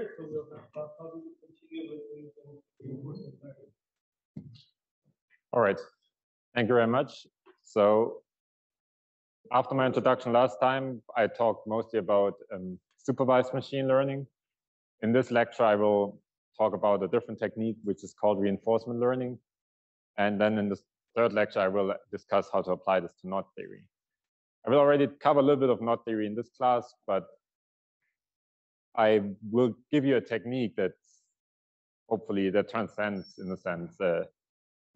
right? So how do we continue with the reinforcement learning? All right, thank you very much. So after my introduction last time, I talked mostly about supervised machine learning. In this lecture, I will talk about a different technique, which is called reinforcement learning. And then in the third lecture, I will discuss how to apply this to knot theory. I will already cover a little bit of knot theory in this class, but I will give you a technique that hopefully that transcends, in a sense,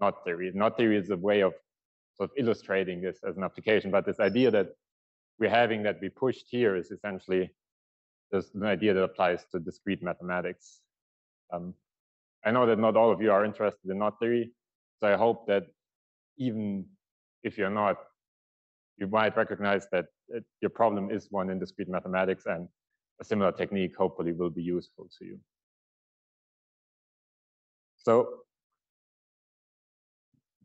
knot theory. Knot theory is a way of sort of illustrating this as an application, but this idea that we're having that we pushed here is essentially just an idea that applies to discrete mathematics. I know that not all of you are interested in knot theory, so I hope that even if you're not, you might recognize that your problem is one in discrete mathematics, and a similar technique hopefully will be useful to you. So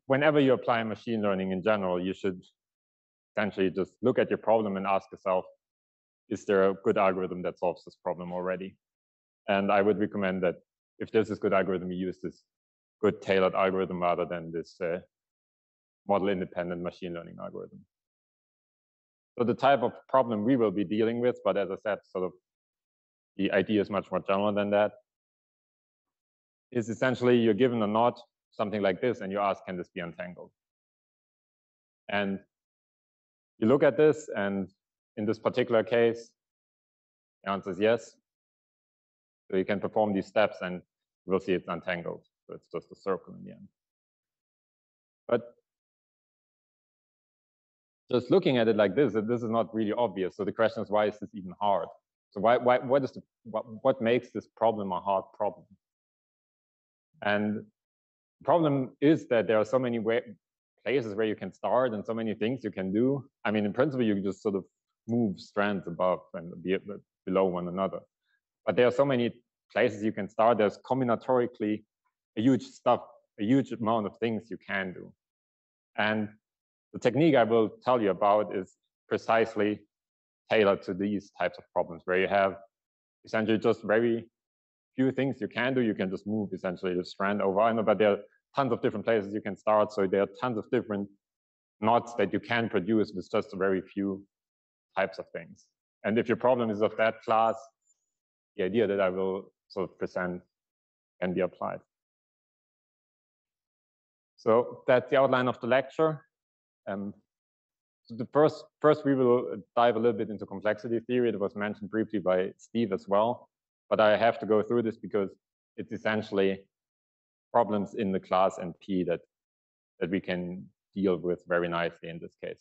whenever you apply machine learning in general, you should essentially just look at your problem and ask yourself, is there a good algorithm that solves this problem already? And I would recommend that if there's this good algorithm, you use this good tailored algorithm rather than this model-independent machine learning algorithm. So the type of problem we will be dealing with, but as I said, sort of the idea is much more general than that, is essentially you're given a knot, something like this, and you ask, can this be untangled? And you look at this, and in this particular case, the answer is yes. So you can perform these steps, and you will see it's untangled. So it's just a circle in the end. But just looking at it like this is not really obvious. So the question is, why is this even hard? So what makes this problem a hard problem? And the problem is that there are so many places where you can start and so many things you can do. I mean, in principle, you just sort of move strands above and below one another. But there are so many places you can start. There's combinatorically a huge amount of things you can do. And the technique I will tell you about is precisely tailored to these types of problems, where you have essentially just very few things you can do. You can just move essentially the strand over. I know, but there are tons of different places you can start. So there are tons of different knots that you can produce with just a very few types of things. And if your problem is of that class, the idea that I will sort of present can be applied. So that's the outline of the lecture. So the first we will dive a little bit into complexity theory. It was mentioned briefly by Steve as well, but I have to go through this because it's essentially problems in the class NP that we can deal with very nicely in this case.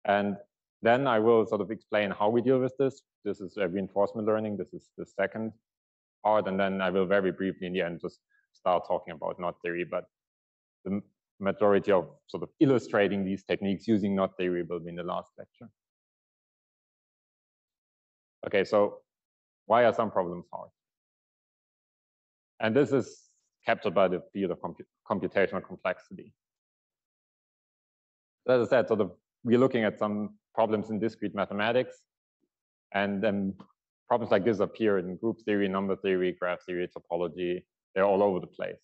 And then I will sort of explain how we deal with this. This is reinforcement learning. This is the second part, and then I will very briefly in the end just start talking about knot theory. But the majority of sort of illustrating these techniques using knot theory will be in the last lecture. Okay, so why are some problems hard? And this is captured by the field of computational complexity. As I said, sort of we're looking at some problems in discrete mathematics, and then problems like this appear in group theory, number theory, graph theory, topology. They're all over the place.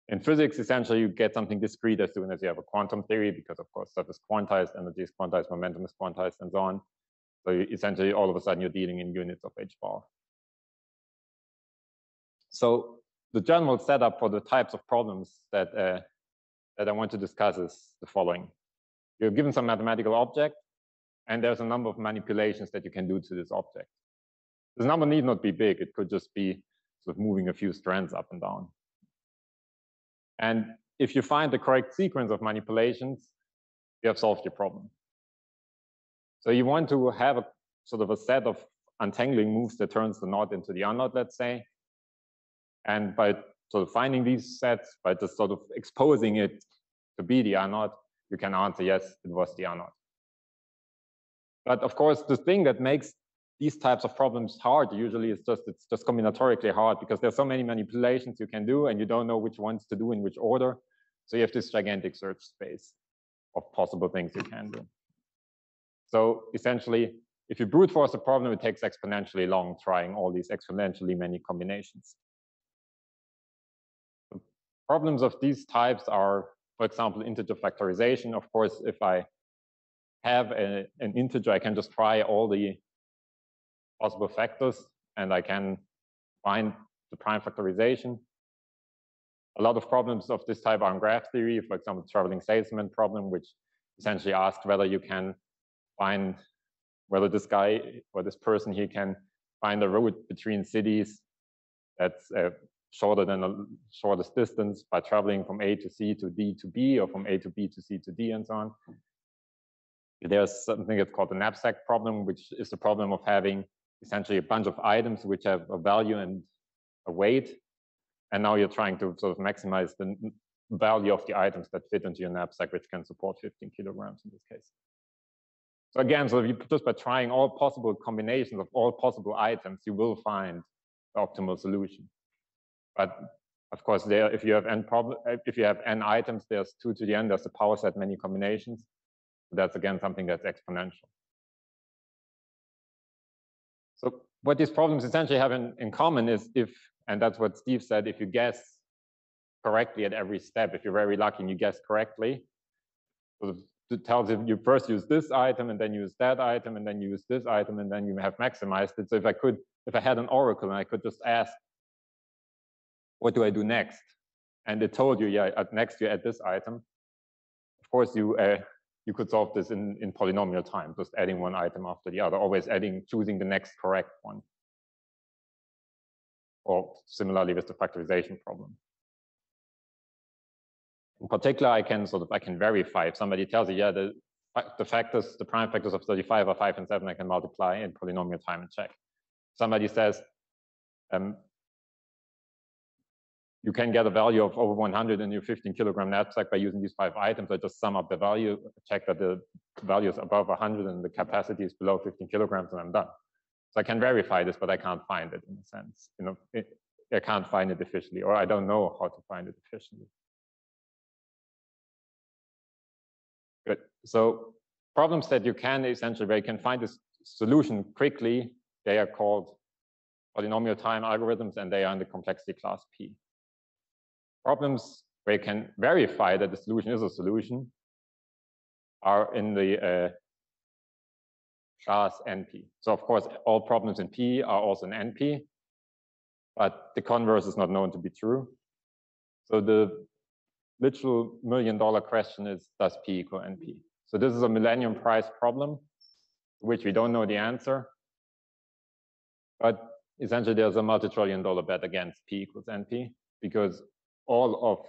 In physics, essentially, you get something discrete as soon as you have a quantum theory, because of course stuff is quantized, energy is quantized, momentum is quantized, and so on. So essentially, all of a sudden, you're dealing in units of h-bar. So the general setup for the types of problems that I want to discuss is the following. You're given some mathematical object, and there's a number of manipulations that you can do to this object. This number need not be big. It could just be sort of moving a few strands up and down. And if you find the correct sequence of manipulations, you have solved your problem. So you want to have a sort of a set of untangling moves that turns the knot into the unknot, let's say. And by sort of finding these sets, by just sort of exposing it to be the unknot, you can answer, yes, it was the unknot. But of course, the thing that makes these types of problems hard usually is it's just combinatorically hard, because there's so many manipulations you can do and you don't know which ones to do in which order. So you have this gigantic search space of possible things you can do. So essentially, if you brute force a problem, it takes exponentially long trying all these exponentially many combinations. The problems of these types are, for example, integer factorization. Of course, if I have an integer, I can just try all the possible factors, and I can find the prime factorization. A lot of problems of this type are in graph theory, for example, the traveling salesman problem, which essentially asks whether you can find whether this guy or this person here can find a route between cities that's shorter than the shortest distance by traveling from A to C to D to B, or from A to B to C to D, and so on. There's something that's called the knapsack problem, which is the problem of having essentially a bunch of items which have a value and a weight. And now you're trying to sort of maximize the value of the items that fit into your knapsack, which can support 15 kilograms in this case. So again, so you just by trying all possible combinations of all possible items, you will find the optimal solution. But of course, there, if you have n items, there's 2 to the n, there's the power set many combinations. So that's again something that's exponential. So what these problems essentially have in common is and that's what Steve said, if you guess correctly at every step, if you're very lucky and you guess correctly, so it tells you first use this item and then use that item and then use this item and then you have maximized it. So if I had an oracle and I could just ask, what do I do next? And it told you, yeah, next you add this item. Of course, you could solve this in polynomial time, just adding one item after the other, always choosing the next correct one. Or similarly with the factorization problem. In particular, I can verify if somebody tells you, yeah, the prime factors of 35 are 5 and 7, I can multiply in polynomial time and check. Somebody says, you can get a value of over 100 in your 15 kilogram knapsack by using these 5 items. I just sum up the value, check that the value is above 100 and the capacity is below 15 kilograms, and I'm done. So I can verify this, but I can't find it in a sense. I can't find it efficiently, or I don't know how to find it efficiently. Good. So problems that you can essentially, where you can find this solution quickly, they are called polynomial time algorithms, and they are in the complexity class P. Problems where you can verify that the solution is a solution are in the class NP. So of course, all problems in P are also in NP, but the converse is not known to be true. So the literal $1,000,000 question is, does P equal NP? So this is a Millennium Prize problem, which we don't know the answer, but essentially there's a multi-trillion-dollar bet against P equals NP, because all of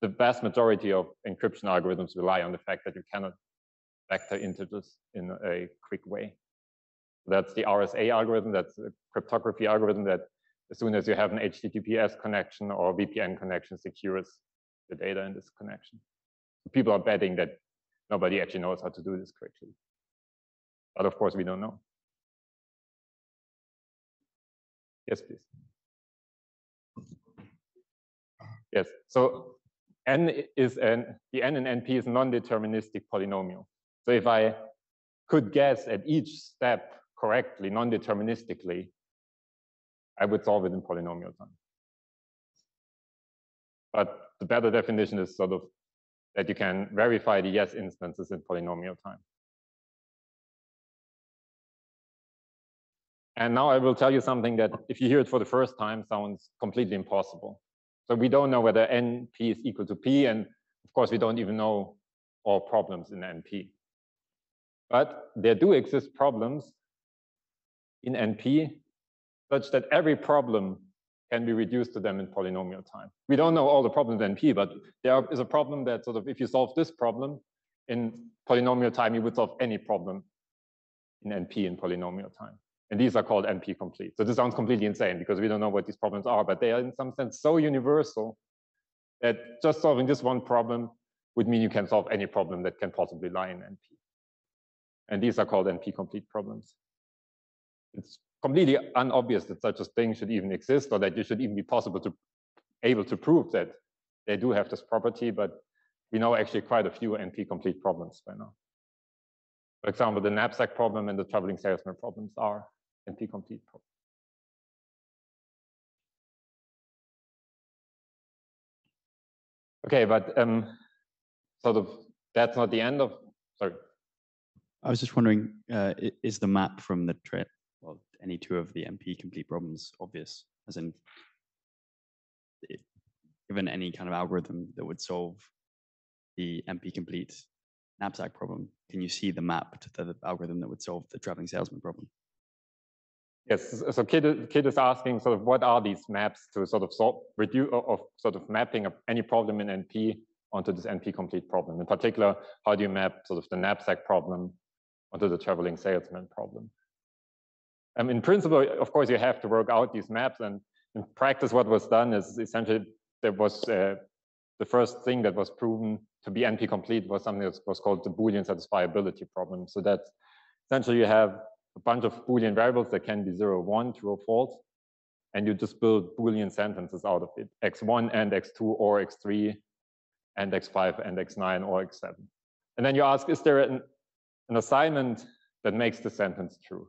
the vast majority of encryption algorithms rely on the fact that you cannot vector integers in a quick way. That's the RSA algorithm, that's a cryptography algorithm that as soon as you have an HTTPS connection or VPN connection, secures the data in this connection. People are betting that nobody actually knows how to do this quickly. But of course, we don't know. Yes, please. Yes, so the n in NP is non-deterministic polynomial. So if I could guess at each step correctly, non-deterministically, I would solve it in polynomial time. But the better definition is sort of that you can verify the yes instances in polynomial time. And now I will tell you something that, if you hear it for the first time, sounds completely impossible. So we don't know whether NP is equal to P, and of course we don't even know all problems in NP. But there do exist problems in NP such that every problem can be reduced to them in polynomial time. We don't know all the problems in NP, but there is a problem that sort of, if you solve this problem in polynomial time, you would solve any problem in NP in polynomial time. And these are called NP complete. So this sounds completely insane because we don't know what these problems are, but they are in some sense so universal that just solving this one problem would mean you can solve any problem that can possibly lie in NP. And these are called NP complete problems. It's completely unobvious that such a thing should even exist, or that it should even be able to prove that they do have this property, but we know actually quite a few NP complete problems by now. For example, the knapsack problem and the traveling salesman problems are NP-complete problems. Okay, but sort of that's not the end of, sorry. I was just wondering, is the map from the well, any two of the NP-complete problems obvious? As in, given any kind of algorithm that would solve the NP-complete knapsack problem, can you see the map to the algorithm that would solve the traveling salesman problem? Yes, so Kid is asking sort of what are these maps to sort of reduce of sort of mapping any problem in NP onto this NP-complete problem. In particular, how do you map sort of the knapsack problem onto the traveling salesman problem? In principle, of course, you have to work out these maps, and in practice, what was done is essentially there was the first thing that was proven to be NP-complete was something that was called the Boolean satisfiability problem. So that essentially you have a bunch of Boolean variables that can be 0, 1, true or false, and you just build Boolean sentences out of it, x1 and x2 or x3 and x5 and x9 or x7. And then you ask, is there an assignment that makes the sentence true?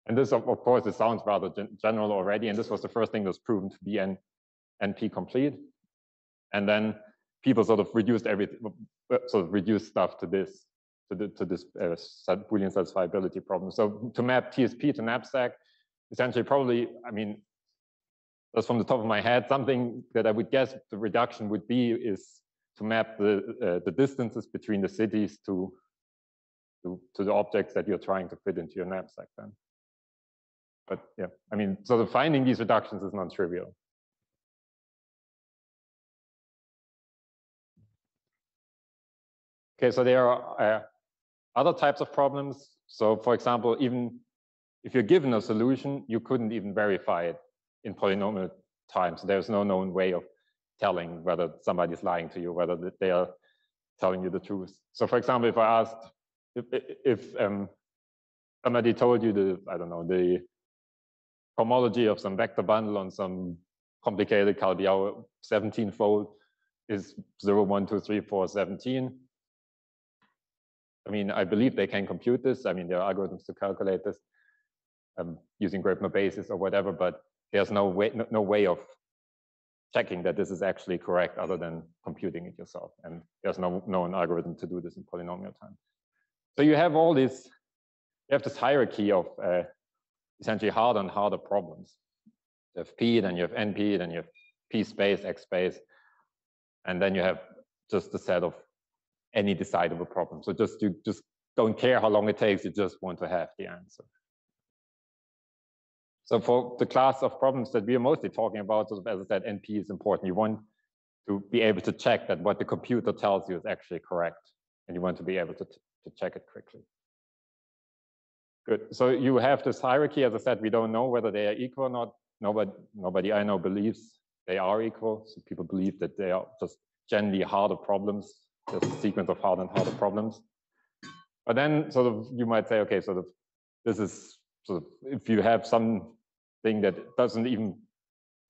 And this, of course, it sounds rather general already, and this was the first thing that was proven to be NP-complete. And then people sort of reduced everything, sort of reduced stuff to this, to this Boolean satisfiability problem. So to map TSP to knapsack, essentially probably, I mean, that's from the top of my head, something that I would guess the reduction would be is to map the distances between the cities to the objects that you're trying to fit into your knapsack then. But yeah, I mean, sort of finding these reductions is non-trivial. Okay, so there are other types of problems. So for example, even if you're given a solution, you couldn't even verify it in polynomial time. So there's no known way of telling whether somebody's lying to you, whether they are telling you the truth. So for example, if I asked, if somebody told you I don't know, the homology of some vector bundle on some complicated Kalbiau 17-fold is 0, 1, 2, 3, 4, 17. I mean, I believe they can compute this. I mean, there are algorithms to calculate this using Grabner basis or whatever, but there's no way of checking that this is actually correct other than computing it yourself. And there's no known algorithm to do this in polynomial time. So you have all this, you have this hierarchy of essentially harder and harder problems. You have P, then you have NP, then you have P space, X space, and then you have just a set of any decidable problem. So you just don't care how long it takes, you just want to have the answer. So for the class of problems that we are mostly talking about, sort of, as I said, NP is important. You want to be able to check that what the computer tells you is actually correct, and you want to be able to check it quickly. Good. So you have this hierarchy. As I said, we don't know whether they are equal or not. Nobody I know believes they are equal. So people believe that they are just generally harder problems. There's a sequence of harder and harder problems. But then sort of you might say, okay, sort of this is sort of if you have something that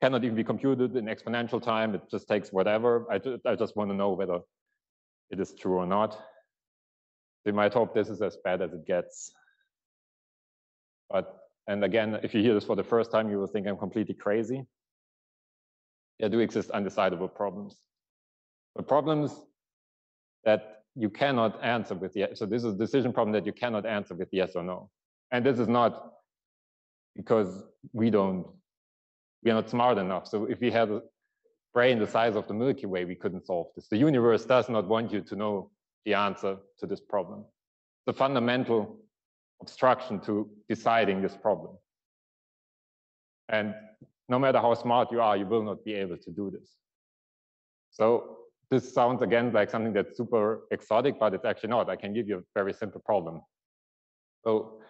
cannot even be computed in exponential time, it just takes whatever. I just want to know whether it is true or not. You might hope this is as bad as it gets. And again, if you hear this for the first time, you will think I'm completely crazy. There do exist undecidable problems. The problems that you cannot answer with yes. So this is a decision problem that you cannot answer with yes or no. And this is not because we are not smart enough. So if we had a brain the size of the Milky Way, we couldn't solve this. The universe does not want you to know the answer to this problem. The fundamental obstruction to deciding this problem. And no matter how smart you are, you will not be able to do this. So this sounds again like something that's super exotic, but it's actually not. I can give you a very simple problem. So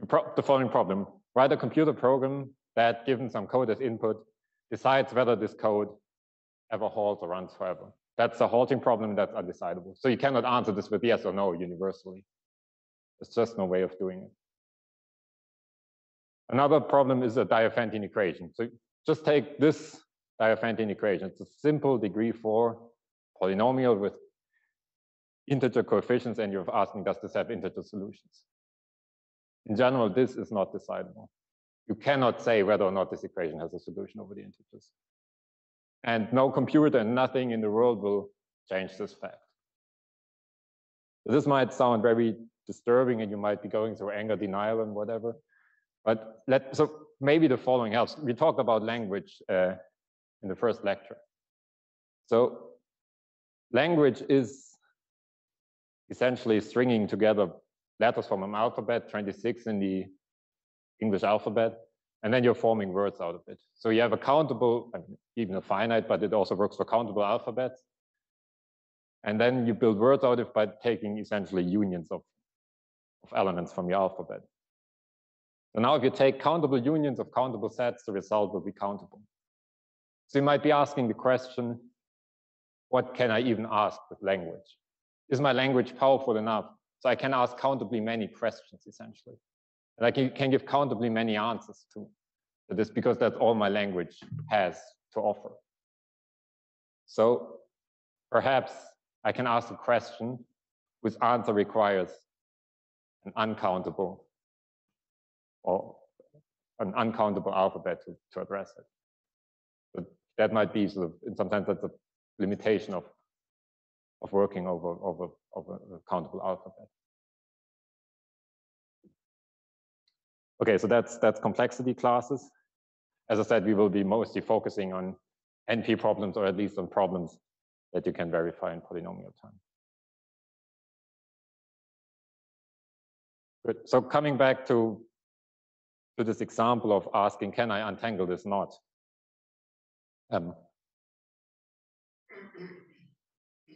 the following problem: write a computer program that, given some code as input, decides whether this code ever halts or runs forever. That's a halting problem that's undecidable. So you cannot answer this with yes or no universally. There's just no way of doing it. Another problem is a Diophantine equation. So just take this Diophantine equation. It's a simple degree 4 polynomial with integer coefficients and you're asking, does this have integer solutions? In general, this is not decidable. You cannot say whether or not this equation has a solution over the integers. And no computer and nothing in the world will change this fact. This might sound very disturbing and you might be going through anger denial and whatever. But so maybe the following helps. We talked about language in the first lecture. So language is essentially stringing together letters from an alphabet, 26 in the English alphabet, and then you're forming words out of it. So you have a countable, I mean, even a finite, but it also works for countable alphabets. And then you build words out of it by taking essentially unions of elements from your alphabet. So now if you take countable unions of countable sets, the result will be countable. So you might be asking the question, what can I even ask with language? Is my language powerful enough so I can ask countably many questions, essentially? And I can give countably many answers to this because that's all my language has to offer. So perhaps I can ask a question whose answer requires an uncountable alphabet to address it. But that might be sort of, in some sense, that's a limitation of working over a countable alphabet. Okay, so that's complexity classes. As I said, we will be mostly focusing on NP problems, or at least on problems that you can verify in polynomial time. Good. So coming back to this example of asking, can I untangle this knot?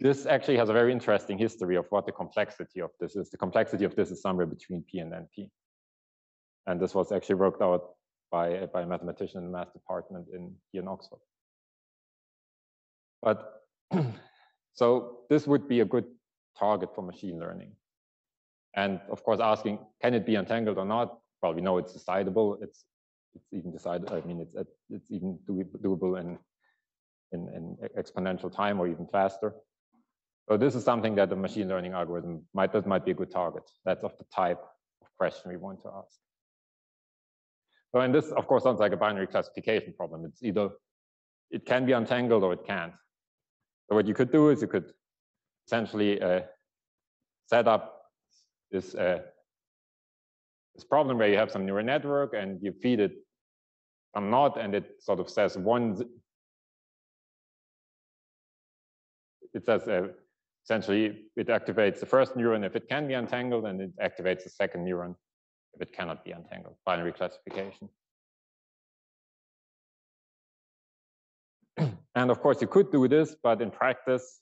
This actually has a very interesting history of what the complexity of this is. The complexity of this is somewhere between P and NP. And this was actually worked out by a mathematician in the math department here in Oxford. But so this would be a good target for machine learning. And of course, asking, can it be untangled or not? Well, we know it's decidable. It's even decided. I mean, it's even doable in exponential time or even faster. So this is something that the machine learning algorithm might be a good target. That's of the type of question we want to ask. So, and this, of course, sounds like a binary classification problem. It's either it can be untangled or it can't. So what you could do is you could essentially set up this problem where you have some neural network and you feed it some knot, and it sort of says essentially it activates the first neuron if it can be untangled, and it activates the second neuron if it cannot be untangled. Binary classification. And of course, you could do this, but in practice,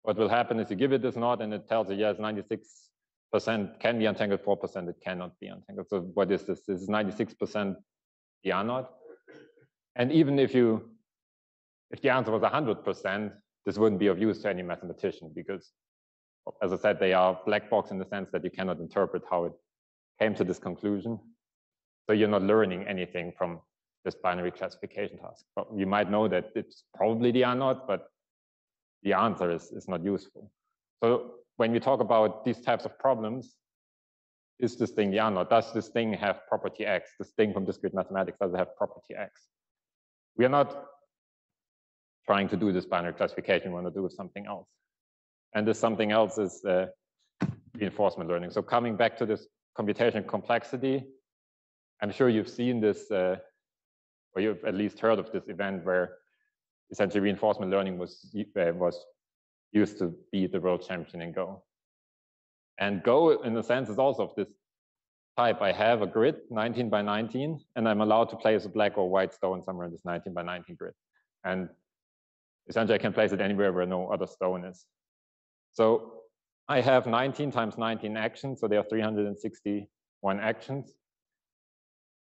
what will happen is you give it this knot and it tells you, yes, 96% can be untangled, 4% it cannot be untangled. So what is this? This is 96% the R knot. And even if the answer was 100%, this wouldn't be of use to any mathematician because, as I said, they are black box in the sense that you cannot interpret how it came to this conclusion. So you're not learning anything from this binary classification task. But you might know that it's probably the R naught, but the answer is not useful. So when we talk about these types of problems, is this thing the R naught? Does this thing have property X? This thing from discrete mathematics, does it have property X? We are not trying to do this binary classification, we want to do something else. And this something else is reinforcement learning. So coming back to this computational complexity, I'm sure you've seen this, or you've at least heard of this event where essentially reinforcement learning was used to be the world champion in Go. And Go, in a sense, is also of this type. I have a grid, 19 by 19, and I'm allowed to place a black or white stone somewhere in this 19 by 19 grid. And essentially, I can place it anywhere where no other stone is. So I have 19 times 19 actions, so there are 361 actions.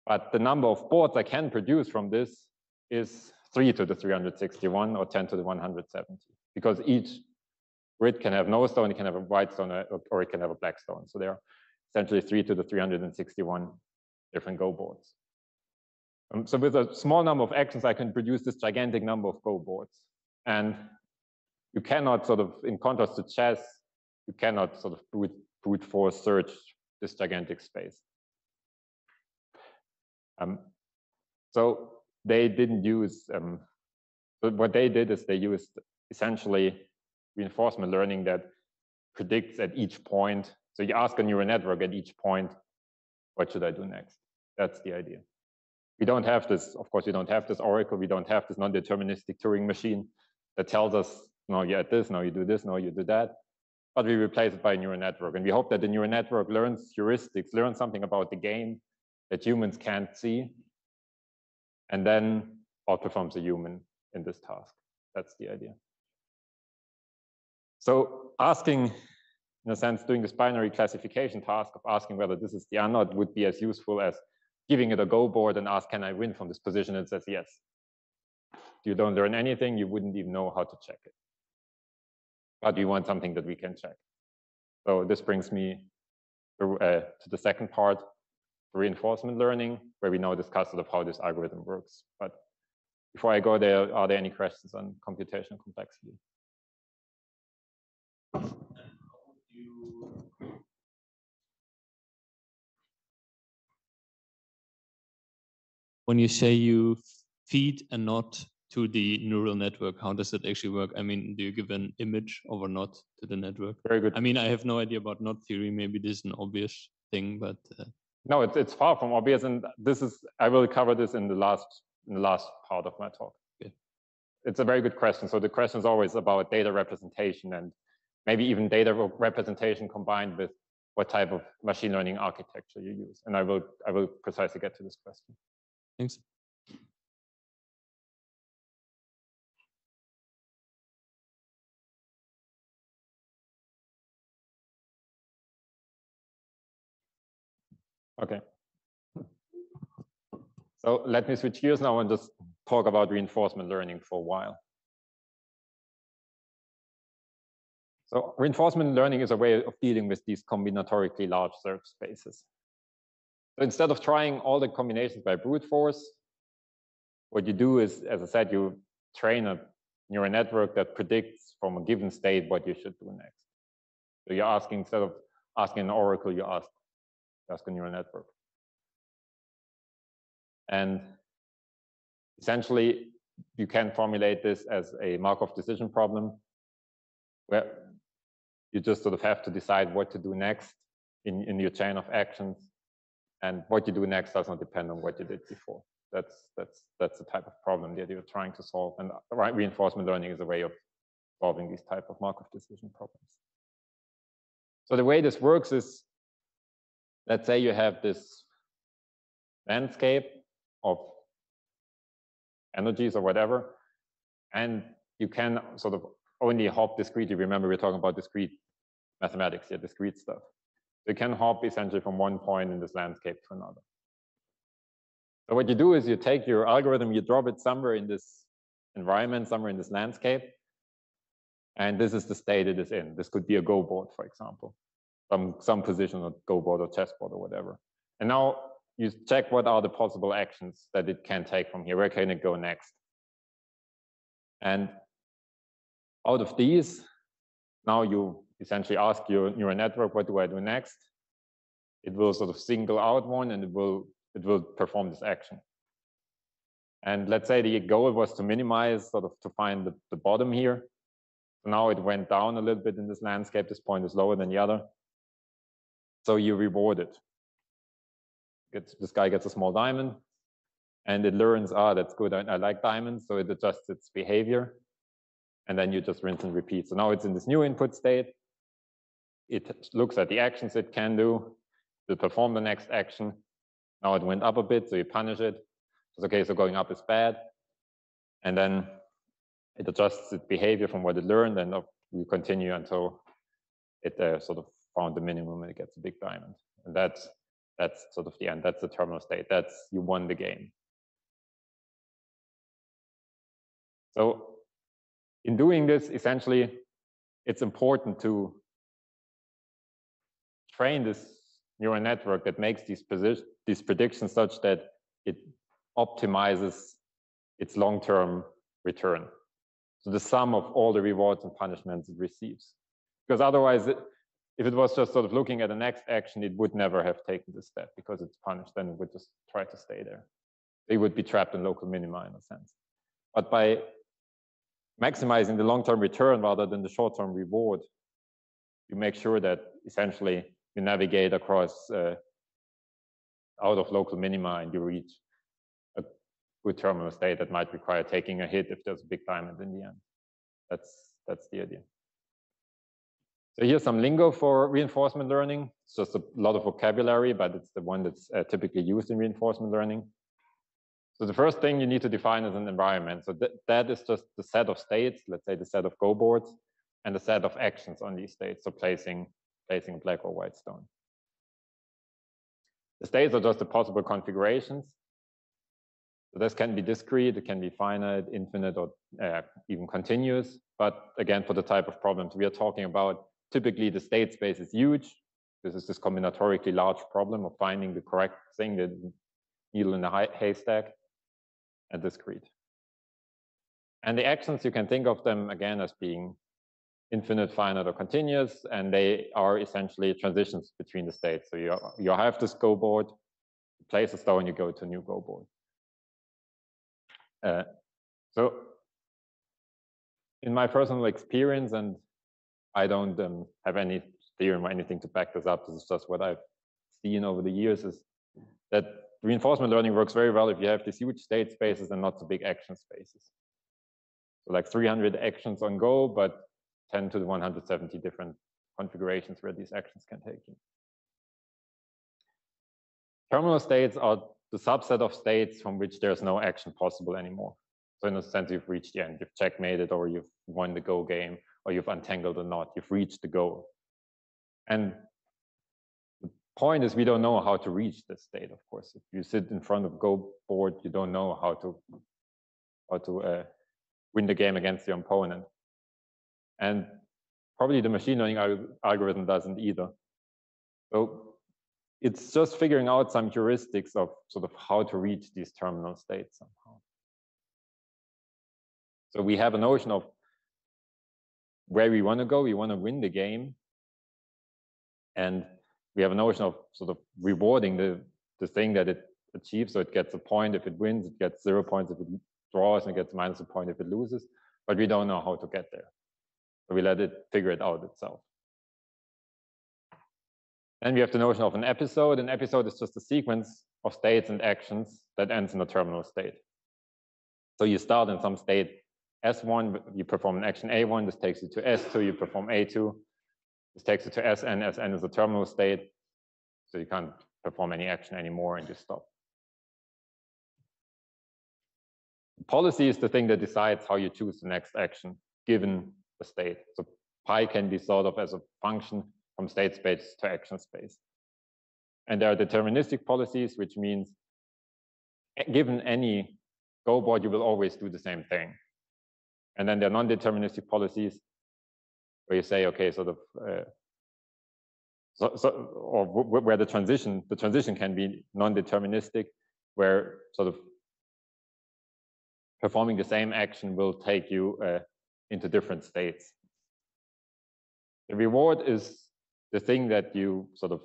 But the number of boards I can produce from this is 3 to the 361 or 10 to the 170, because each grid can have no stone, it can have a white stone, or it can have a black stone. So there are essentially 3 to the 361 different Go boards. So with a small number of actions, I can produce this gigantic number of Go boards. And you cannot sort of, in contrast to chess, you cannot sort of brute force search this gigantic space. So they didn't use, but what they did is they used essentially reinforcement learning that predicts at each point. So you ask a neural network at each point, what should I do next? That's the idea. We don't have this, of course, we don't have this oracle, we don't have this non-deterministic Turing machine that tells us, no, you add this, no, you do this, no, you do that. But we replace it by a neural network. And we hope that the neural network learns heuristics, learns something about the game that humans can't see, and then outperforms a human in this task. That's the idea. So asking, in a sense, doing this binary classification task of asking whether this is the unknown would be as useful as giving it a go board and ask, can I win from this position? And it says yes. If you don't learn anything, you wouldn't even know how to check it. But we want something that we can check. So this brings me to the second part, reinforcement learning, where we now discuss sort of how this algorithm works. But before I go there, are there any questions on computational complexity? When you say you feed a knot to the neural network, how does it actually work? I mean, do you give an image of a knot to the network? Very good. I mean, I have no idea about knot theory. Maybe this is an obvious thing, but no, it's far from obvious, and this is, I will cover this in the last part of my talk. Okay. It's a very good question. So the question is always about data representation and maybe even data representation combined with what type of machine learning architecture you use. And I will precisely get to this question. Thanks. Okay. So let me switch gears now and just talk about reinforcement learning for a while. So reinforcement learning is a way of dealing with these combinatorically large search spaces. So instead of trying all the combinations by brute force, what you do is, as I said, you train a neural network that predicts from a given state what you should do next. So you're asking, instead of asking an oracle, you ask a neural network. And essentially, you can formulate this as a Markov decision problem, where you just sort of have to decide what to do next in your chain of actions. And what you do next does not depend on what you did before. That's the type of problem that you're trying to solve. And reinforcement learning is a way of solving these type of Markov decision problems. So the way this works is, let's say you have this landscape of energies or whatever, and you can sort of only hop discretely. Remember, we're talking about discrete mathematics here, discrete stuff. You can hop essentially from one point in this landscape to another. So what you do is you take your algorithm, you drop it somewhere in this environment, somewhere in this landscape, and this is the state it is in. This could be a Go board, for example, some position on Go board or chessboard or whatever. And now you check what are the possible actions that it can take from here. Where can it go next? And out of these, now you essentially ask your neural network, what do I do next? It will sort of single out one, and it will perform this action. And let's say the goal was to minimize, sort of to find the bottom here. So now it went down a little bit in this landscape. This point is lower than the other. So you reward it. This guy gets a small diamond, and it learns, that's good, I like diamonds, so it adjusts its behavior. And then you just rinse and repeat. So now it's in this new input state. It looks at the actions it can do to perform the next action. Now it went up a bit, so you punish it. It's okay, so going up is bad. And then it adjusts its behavior from what it learned, and you continue until it sort of found the minimum and it gets a big diamond. And that's sort of the end. That's the terminal state. You won the game. So in doing this, essentially, it's important to train this neural network that makes these predictions such that it optimizes its long-term return. So the sum of all the rewards and punishments it receives. Because otherwise, if it was just sort of looking at the next action, it would never have taken this step because it's punished. Then it would just try to stay there. They would be trapped in local minima in a sense. But by maximizing the long-term return rather than the short-term reward, you make sure that essentially you navigate across out of local minima and you reach a good terminal state that might require taking a hit if there's a big diamond in the end. That's the idea. So here's some lingo for reinforcement learning. It's just a lot of vocabulary, but it's the one that's typically used in reinforcement learning. So the first thing you need to define is an environment. So that is just the set of states, let's say the set of go boards, and the set of actions on these states, so placing a black or white stone. The states are just the possible configurations. So this can be discrete, it can be finite, infinite, or even continuous. But again, for the type of problems we are talking about, typically the state space is huge. This is this combinatorically large problem of finding the correct thing, the needle in the haystack, and discrete. And the actions, you can think of them again as being infinite, finite, or continuous, and they are essentially transitions between the states. So you have this go board, you place a stone, you go to a new go board. So in my personal experience, and I don't have any theorem or anything to back this up, this is just what I've seen over the years, is that reinforcement learning works very well if you have these huge state spaces and not so big action spaces. So like 300 actions on Go, but 10 to the 170 different configurations where these actions can take you. Terminal states are the subset of states from which there's no action possible anymore. So in a sense, you've reached the end, you've checkmated, or you've won the Go game, or you've untangled a knot, you've reached the goal. And the point is, we don't know how to reach this state, of course. If you sit in front of a Go board, you don't know how to win the game against your opponent. And probably the machine learning algorithm doesn't either. So it's just figuring out some heuristics of sort of how to reach these terminal states somehow. So we have a notion of where we want to go. We want to win the game. And we have a notion of sort of rewarding the thing that it achieves. So it gets a point if it wins, it gets 0 points if it draws, and it gets minus a point if it loses. But we don't know how to get there. So we let it figure it out itself. Then we have the notion of an episode. An episode is just a sequence of states and actions that ends in a terminal state. So you start in some state S1, you perform an action A1, this takes you to S2, you perform A2, this takes you to Sn, Sn is a terminal state, so you can't perform any action anymore and you stop. Policy is the thing that decides how you choose the next action given the state. So pi can be thought of as a function from state space to action space. And there are deterministic policies, which means given any Go board, you will always do the same thing. And then there are non-deterministic policies where you say, okay, sort of, or where the transition can be non-deterministic, where sort of performing the same action will take you into different states. The reward is the thing that you sort of,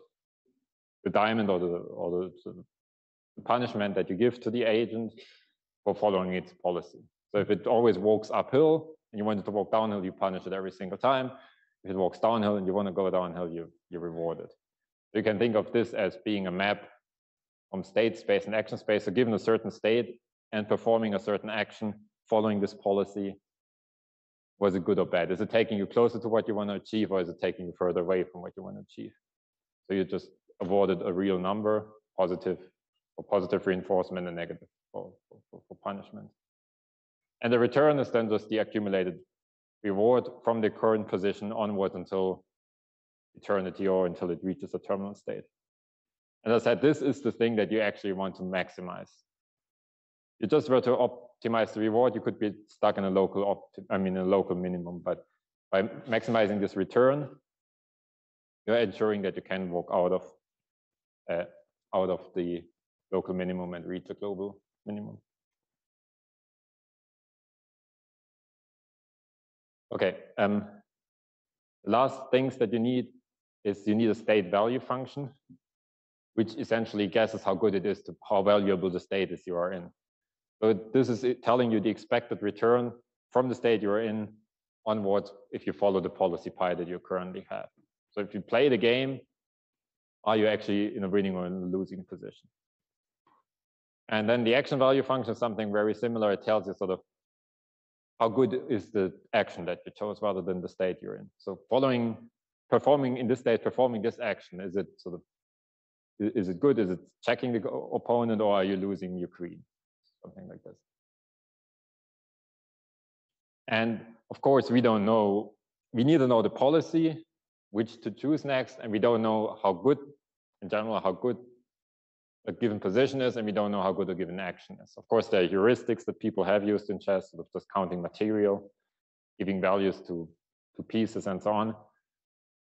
the diamond or the sort of punishment that you give to the agent for following its policy. So if it always walks uphill and you want it to walk downhill, you punish it every single time. If it walks downhill and you want to go downhill, you reward it. So you can think of this as being a map from state space and action space. So given a certain state and performing a certain action, following this policy, was it good or bad? Is it taking you closer to what you want to achieve, or is it taking you further away from what you want to achieve? So you just awarded a real number, positive for positive reinforcement and negative for punishment. And the return is then just the accumulated reward from the current position onward until eternity or until it reaches a terminal state. And as I said, this is the thing that you actually want to maximize. If you just were to optimize the reward, you could be stuck in a local minimum. But by maximizing this return, you're ensuring that you can walk out of the local minimum and reach a global minimum. Okay, the last things that you need is you need a state value function, which essentially guesses how good it is to how valuable the state is you are in. So this is telling you the expected return from the state you're in onwards if you follow the policy pi that you currently have. So if you play the game, are you actually in a winning or in a losing position? And then the action value function is something very similar. It tells you sort of how good is the action that you chose rather than the state you're in. So performing in this state, performing this action, is it sort of, is it good? Is it checking the opponent, or are you losing your queen? Something like this. And of course, we don't know, we need to know the policy, which to choose next, and we don't know how good, in general, how good a given position is, and we don't know how good a given action is. Of course, there are heuristics that people have used in chess, sort of just counting material, giving values to pieces and so on.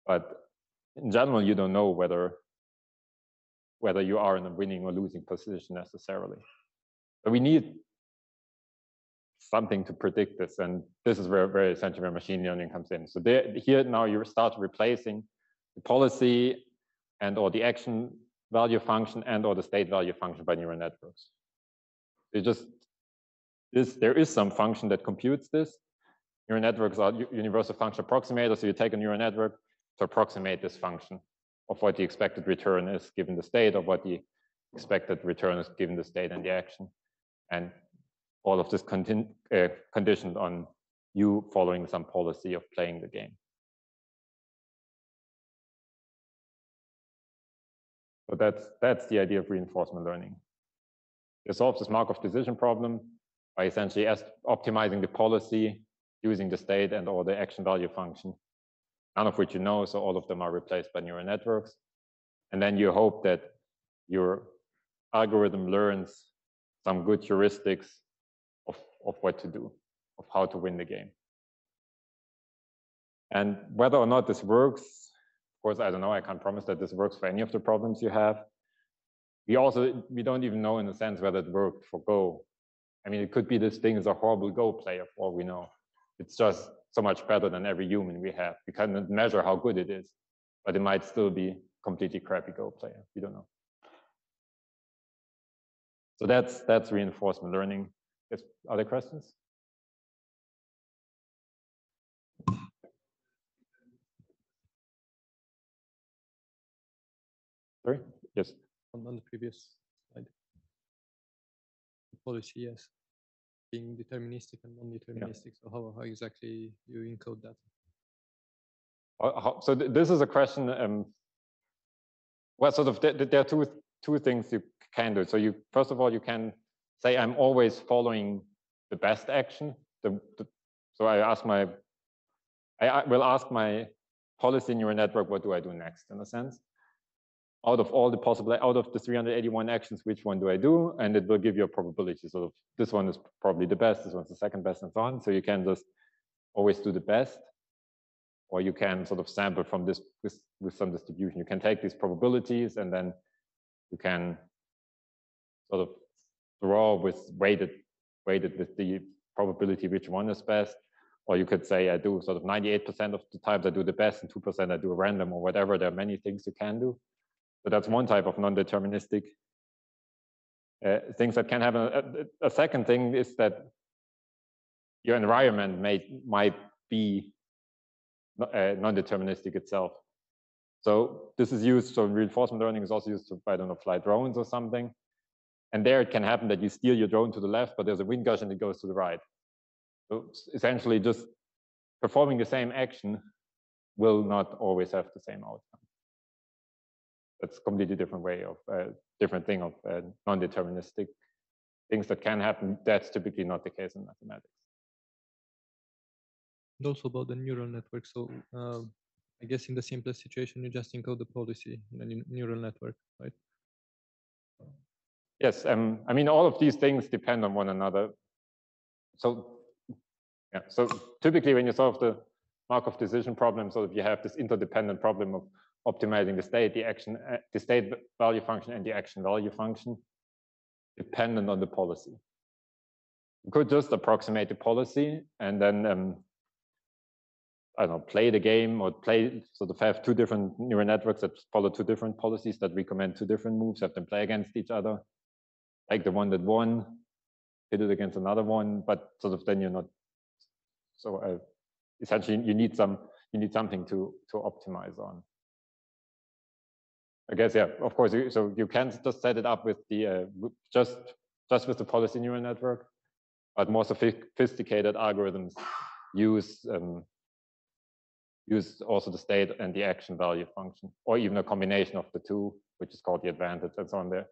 But in general, you don't know whether you are in a winning or losing position necessarily. So we need something to predict this, and this is very essentially where machine learning comes in. So here now you start replacing the policy and or the action value function and or the state value function by neural networks. There is some function that computes this. Neural networks are universal function approximators, so you take a neural network to approximate this function of what the expected return is given the state, or what the expected return is given the state and the action. And all of this conditioned on you following some policy of playing the game. So that's the idea of reinforcement learning. It solves this Markov decision problem by essentially optimizing the policy using the state and or the action value function, none of which you know, so all of them are replaced by neural networks. And then you hope that your algorithm learns some good heuristics of what to do, of how to win the game. And whether or not this works, of course, I don't know, I can't promise that this works for any of the problems you have. We don't even know in a sense whether it worked for Go. I mean, it could be this thing is a horrible Go player for all we know. It's just so much better than every human we have. We can't measure how good it is, but it might still be completely crappy Go player. We don't know. So that's reinforcement learning. Yes, other questions? Sorry? Yes. On the previous slide. The policy, yes. Being deterministic and non-deterministic. Yeah. So how exactly you encode that? So this is a question. Well, sort of there are two things you can do. So first of all, you can say I'm always following the best action. So I will ask my policy neural network, what do I do next, in a sense? Out of all the possible, out of the 381 actions, which one do I do? And it will give you a probability. So this one is probably the best, this one's the second best, and so on. So you can just always do the best, or you can sort of sample from this with some distribution. You can take these probabilities, and then you can sort of draw with weighted with the probability which one is best. Or you could say I do sort of 98% of the times I do the best, and 2% I do a random or whatever. There are many things you can do. So that's one type of non-deterministic things that can happen. A second thing is that your environment might be non-deterministic itself. So this is used, so reinforcement learning is also used to, I don't know, fly drones or something. And there it can happen that you steer your drone to the left, but there's a wind gush and it goes to the right. So essentially just performing the same action will not always have the same outcome. That's a completely different way of, different thing of non-deterministic things that can happen. That's typically not the case in mathematics. And also about the neural network. So I guess in the simplest situation, you just encode the policy in a neural network, right? Yes, I mean, all of these things depend on one another. So, yeah, so typically when you solve the Markov decision problem, so if you have this interdependent problem of optimizing the state, the state value function and the action value function, dependent on the policy. You could just approximate the policy and then I don't know, play the game or sort of have two different neural networks that follow two different policies that recommend two different moves, have them play against each other. Like the one that won, hit it against another one, but sort of then you're not. So essentially, you need something to optimize on. I guess, yeah, of course. So you can just set it up with the just with the policy neural network, but more sophisticated algorithms use also the state and the action value function, or even a combination of the two, which is called the advantage and so on there.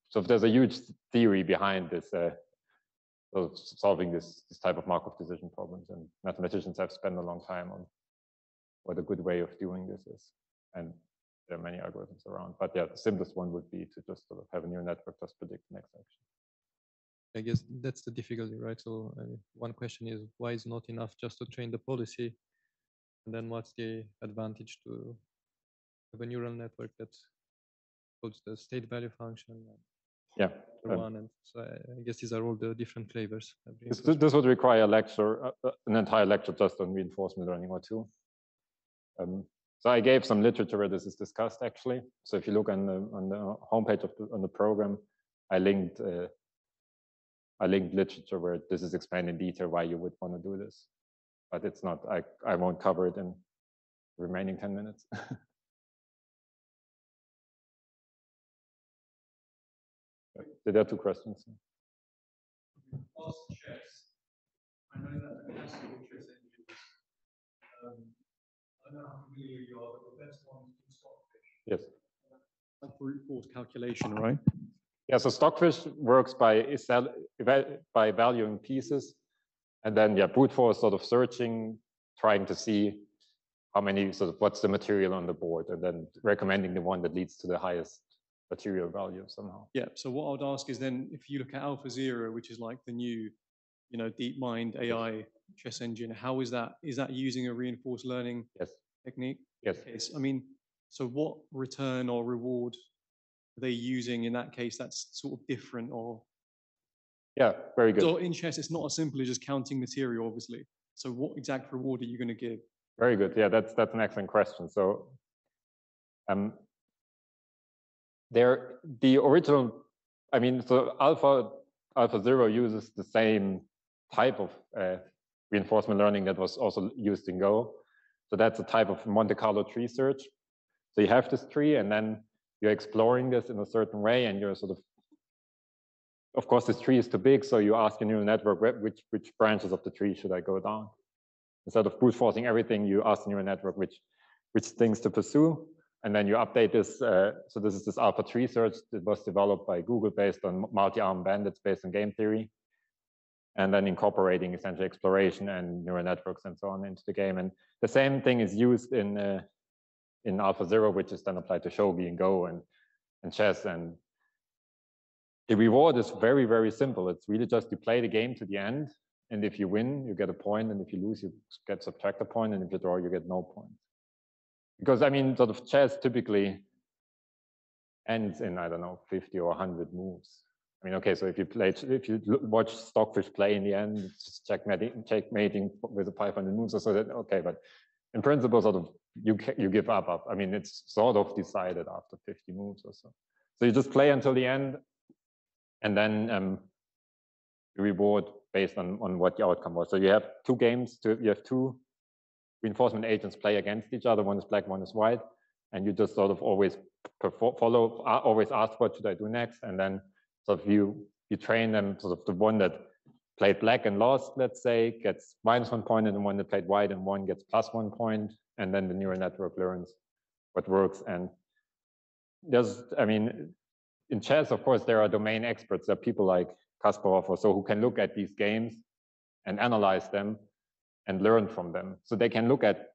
So there's a huge theory behind this, solving this type of Markov decision problems, and mathematicians have spent a long time on what a good way of doing this is. And there are many algorithms around, but yeah, the simplest one would be to just sort of have a neural network just predict the next action. I guess that's the difficulty, right? So one question is, why is not enough just to train the policy? And then what's the advantage to have a neural network that puts the state value function? Yeah. One, and so I guess these are all the different flavors. This would require a lecture, an entire lecture just on reinforcement learning or two. So I gave some literature where this is discussed actually. So if you look on the homepage of the program, I linked literature where this is explained in detail why you would want to do this. But it's not, I won't cover it in the remaining 10 minutes. There are two questions. Fast chess. I know that the classical chess engines, I don't know how familiar you are, but the best ones in Stockfish. Yes. Like brute force calculation, right? Yeah, so Stockfish works by valuing pieces, and then brute force sort of searching, trying to see how many what's the material on the board, and then recommending the one that leads to the highest material value somehow. Yeah. So what I would ask is then, if you look at AlphaZero, which is like the new, DeepMind AI chess engine, how is that? Is that using a reinforced learning technique? Yes. Okay, so, so what return or reward are they using in that case? That's sort of different, or? Yeah, very good. So in chess, it's not as simple as just counting material, obviously. So what exact reward are you going to give? Very good. Yeah, that's an excellent question. So, the original, so AlphaZero uses the same type of reinforcement learning that was also used in Go. So that's a type of Monte Carlo tree search. So you have this tree, and then you're exploring this in a certain way, and you're of course, this tree is too big, so you ask your neural network, which branches of the tree should I go down? Instead of brute forcing everything, you ask the neural network which things to pursue, and then you update this. So this is this alpha tree search that was developed by Google based on multi-arm bandits based on game theory, and then incorporating essentially exploration and neural networks and so on into the game. And the same thing is used in AlphaZero, which is then applied to shogi and Go and chess. And the reward is very, very simple. It's really just you play the game to the end, and if you win, you get a point, and if you lose, you get subtract a point, and if you draw, you get no point. Because chess typically ends in, I don't know, 50 or 100 moves. Okay, so if you watch Stockfish play in the end, it's just checkmating with the 500 moves or so. That okay, but in principle, you give up. It's sort of decided after 50 moves or so. So you just play until the end, and then you reward based on what the outcome was. So you have two games. You have two reinforcement agents play against each other. One is black, one is white, and you just always always ask what should I do next, and then you train them. The one that played black and lost, let's say, gets -1 point, and the one that played white and won gets +1 point, and then the neural network learns what works. And in chess, of course, there are domain experts. There are people like Kasparov or so who can look at these games and analyze them and learn from them. So they can look at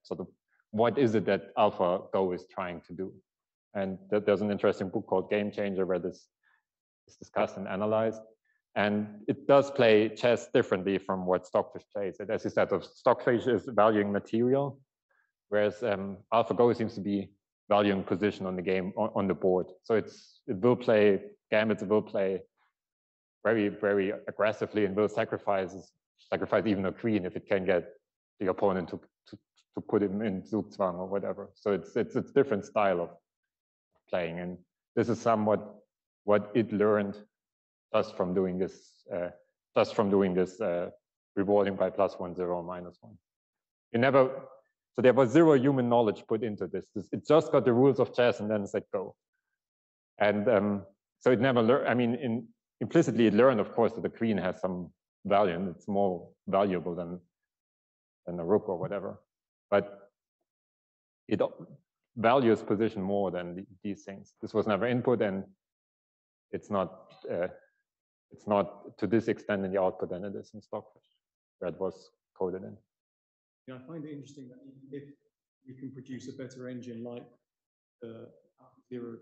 what is it that AlphaGo is trying to do. And there's an interesting book called Game Changer where this is discussed and analyzed. And it does play chess differently from what Stockfish plays. As you said, Stockfish is valuing material, whereas AlphaGo seems to be valuing position on the game on the board. So it will play gambits, it will play very, very aggressively, and will sacrifice even a queen if it can get the opponent to to put him in Zugzwang or whatever. So it's a different style of playing, and this is somewhat what it learned just from doing this rewarding by +1, 0, -1. So there was zero human knowledge put into this. It just got the rules of chess and then said go. And so it never learned. I mean, implicitly it learned, of course, that the queen has some value and it's more valuable than a rook or whatever. But it values position more than these things. This was never input, and it's not to this extent in the output than it is in Stockfish, where it was coded in. Yeah, I find it interesting that if we can produce a better engine like the AlphaZero,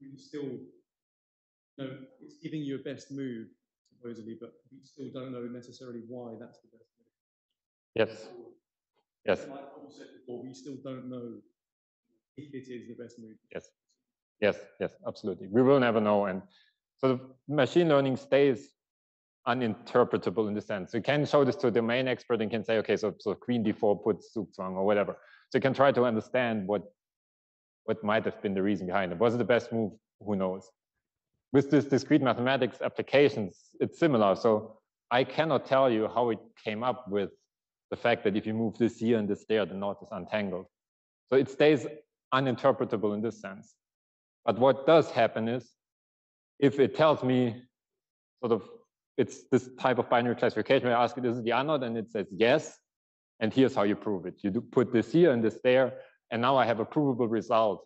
we still, it's giving you a best move supposedly, but we still don't know necessarily why that's the best move. Yes. Yes. Like what you said before, we still don't know if it is the best move. Yes. Yes. Yes. Absolutely. We will never know, and so the machine learning stays uninterpretable in the sense. You can show this to a domain expert and can say, okay, so queen d4 puts Zugzwang or whatever. So you can try to understand what might have been the reason behind it. Was it the best move? Who knows? With this discrete mathematics applications, it's similar. So I cannot tell you how it came up with the fact that if you move this here and this there, the knot is untangled. So it stays uninterpretable in this sense. But what does happen is, if it tells me sort of it's this type of binary classification where I ask it, is it the unknown? And it says yes. And here's how you prove it. You do put this here and this there, and now I have a provable result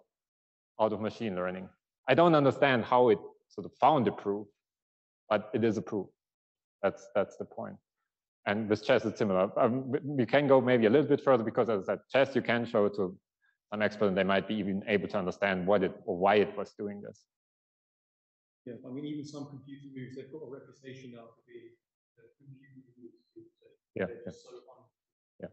out of machine learning. I don't understand how it sort of found a proof, but it is a proof. That's the point. And with chess, it's similar. We can go maybe a little bit further because, as I said, chess you can show to an expert, and they might be even able to understand what it or why it was doing this. Yeah, I mean, even some computer moves, they've got a reputation now to be the computer moves. Yeah. Yeah. So fun. Yeah.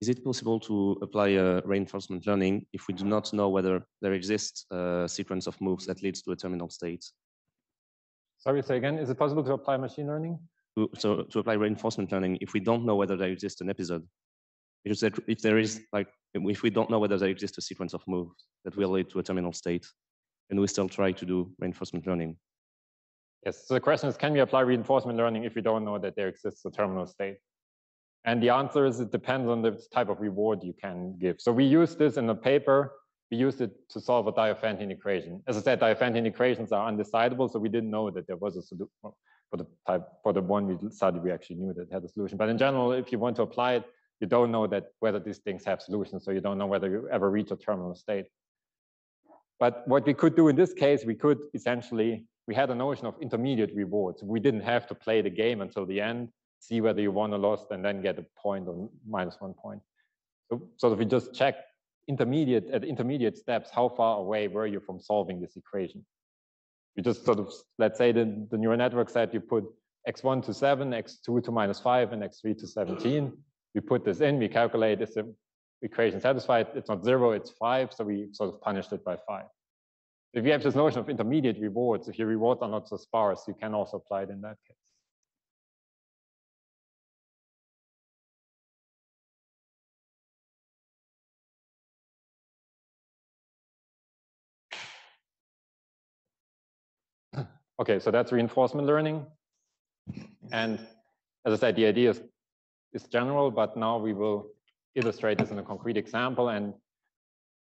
Is it possible to apply reinforcement learning if we do not know whether there exists a sequence of moves that leads to a terminal state? Sorry, say again, is it possible to apply machine learning? So to apply reinforcement learning if we don't know whether there exists an episode? Because if there is, like, if we don't know whether there exists a sequence of moves that will lead to a terminal state, and we still try to do reinforcement learning. Yes, so the question is, can we apply reinforcement learning if we don't know that there exists a terminal state? And the answer is, it depends on the type of reward you can give. So we used this in a paper. We used it to solve a Diophantine equation. As I said, Diophantine equations are undecidable, so we didn't know that there was a solution. For the one we studied, we actually knew that it had a solution. But in general, if you want to apply it, you don't know that whether these things have solutions, so you don't know whether you ever reach a terminal state. But what we could do in this case, we could essentially, we had a notion of intermediate rewards. We didn't have to play the game until the end, see whether you won or lost, and then get a point or -1 point. So if we just check at intermediate steps, how far away were you from solving this equation? You just sort of, let's say the neural network said you put x1 to 7, x2 to -5, and x3 to 17. We put this in, we calculate, is the equation satisfied? It's not 0, it's 5, so we sort of punished it by 5. If you have this notion of intermediate rewards, if your rewards are not so sparse, you can also apply it in that case. Okay, so that's reinforcement learning. And as I said, the idea is general, but now we will illustrate this in a concrete example. And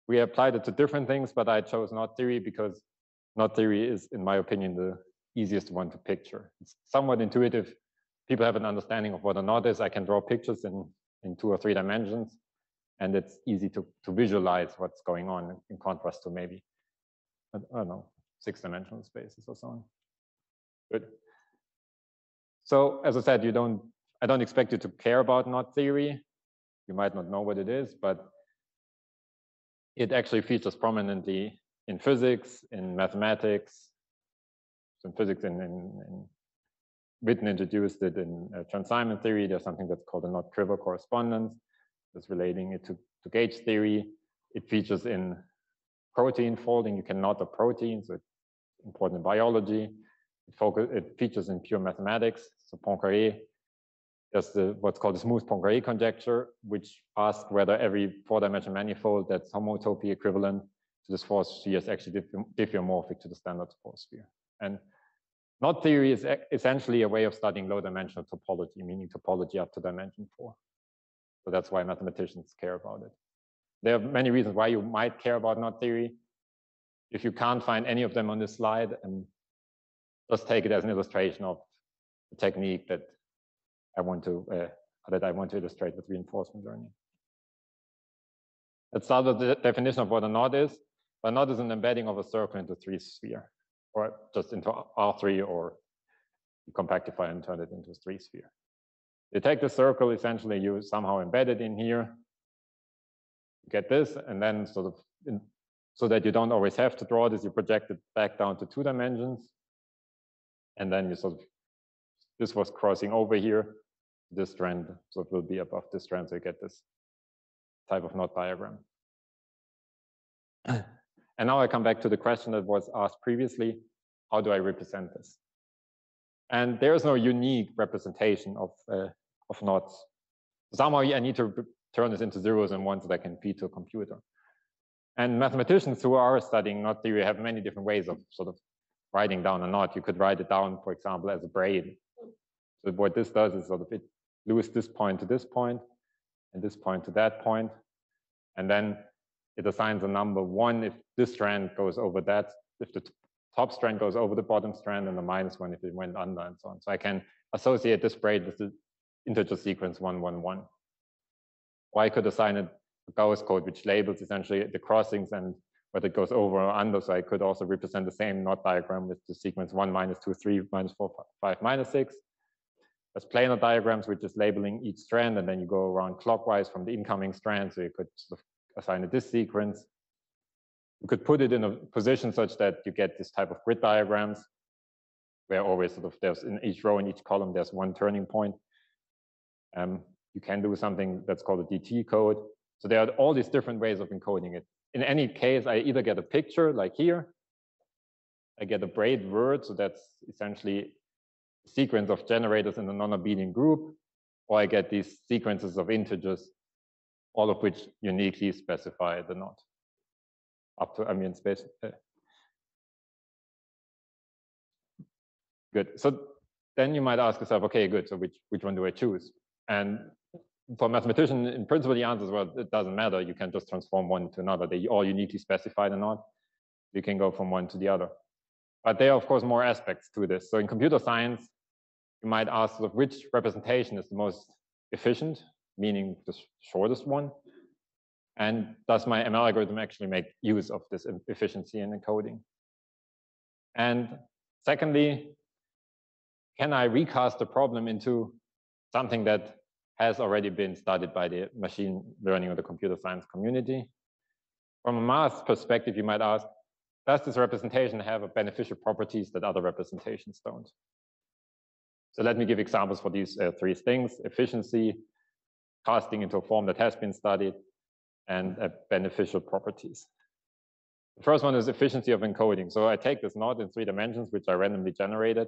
we applied it to different things, but I chose knot theory because knot theory is, in my opinion, the easiest one to picture. It's somewhat intuitive. People have an understanding of what a knot is. I can draw pictures in 2 or 3 dimensions, and it's easy to visualize what's going on in contrast to maybe, I don't know, 6-dimensional spaces or so on. Good. So as I said, I don't expect you to care about knot theory. You might not know what it is, but it actually features prominently in physics, in mathematics. So in physics, in Witten introduced it in Chern-Simons theory. There's something that's called a knot-Kriver correspondence that's relating it to gauge theory. It features in protein folding. You can knot a protein, so it's important in biology. It features in pure mathematics. So Poincaré, there's what's called the smooth Poincaré conjecture, which asks whether every 4-dimensional manifold that's homotopy equivalent to this force sphere is actually diffeomorphic to the standard force sphere. And knot theory is essentially a way of studying low-dimensional topology, meaning topology up to dimension 4. So that's why mathematicians care about it. There are many reasons why you might care about knot theory. If you can't find any of them on this slide, just take it as an illustration of the technique that I want to illustrate with reinforcement learning. Let's start with the definition of what a knot is. A knot is an embedding of a circle into 3 sphere, or just into R3, or you compactify and turn it into a 3 sphere. You take the circle, essentially you somehow embed it in here, you get this, and then sort of, so that you don't always have to draw this, you project it back down to 2 dimensions, and then you sort of, this was crossing over here, this strand, so it will be above this strand, so you get this type of knot diagram. And now I come back to the question that was asked previously, how do I represent this? And there is no unique representation of knots. Somehow I need to turn this into zeros and ones that I can feed to a computer. And mathematicians who are studying knot theory have many different ways of sort of writing down a knot. You could write it down, for example, as a braid. So what this does is sort of it glues this point to this point, and this point to that point, and then it assigns a number 1 if this strand goes over that, if the top strand goes over the bottom strand, and the -1 if it went under, and so on. So I can associate this braid with the integer sequence 1, 1, 1. Or I could assign it a Gauss code, which labels essentially the crossings and whether it goes over or under. So I could also represent the same knot diagram with the sequence 1, -2, 3, -4, 5, -6. There's planar diagrams, which is labeling each strand, and then you go around clockwise from the incoming strand. So you could sort of assign it this sequence. You could put it in a position such that you get this type of grid diagrams, where always sort of there's in each row and each column there's one turning point. You can do something that's called a DT code. So there are all these different ways of encoding it. In any case, I either get a picture like here, I get a braid word, so that's essentially a sequence of generators in a non-abelian group, or I get these sequences of integers, all of which uniquely specify the knot up to ambient space. Good. So then you might ask yourself, okay, good. So which one do I choose? And for a mathematician, in principle, the answer is, well, it doesn't matter. You can just transform one to another. They all uniquely specify the knot. You can go from one to the other. But there are, of course, more aspects to this. So in computer science, you might ask sort of which representation is the most efficient, meaning the shortest one. And does my ML algorithm actually make use of this efficiency in encoding? And secondly, can I recast the problem into something that has already been studied by the machine learning or the computer science community? From a math perspective, you might ask, does this representation have beneficial properties that other representations don't? So let me give examples for these 3 things: efficiency, casting into a form that has been studied, and beneficial properties. The first one is efficiency of encoding. So I take this knot in 3 dimensions, which I randomly generated,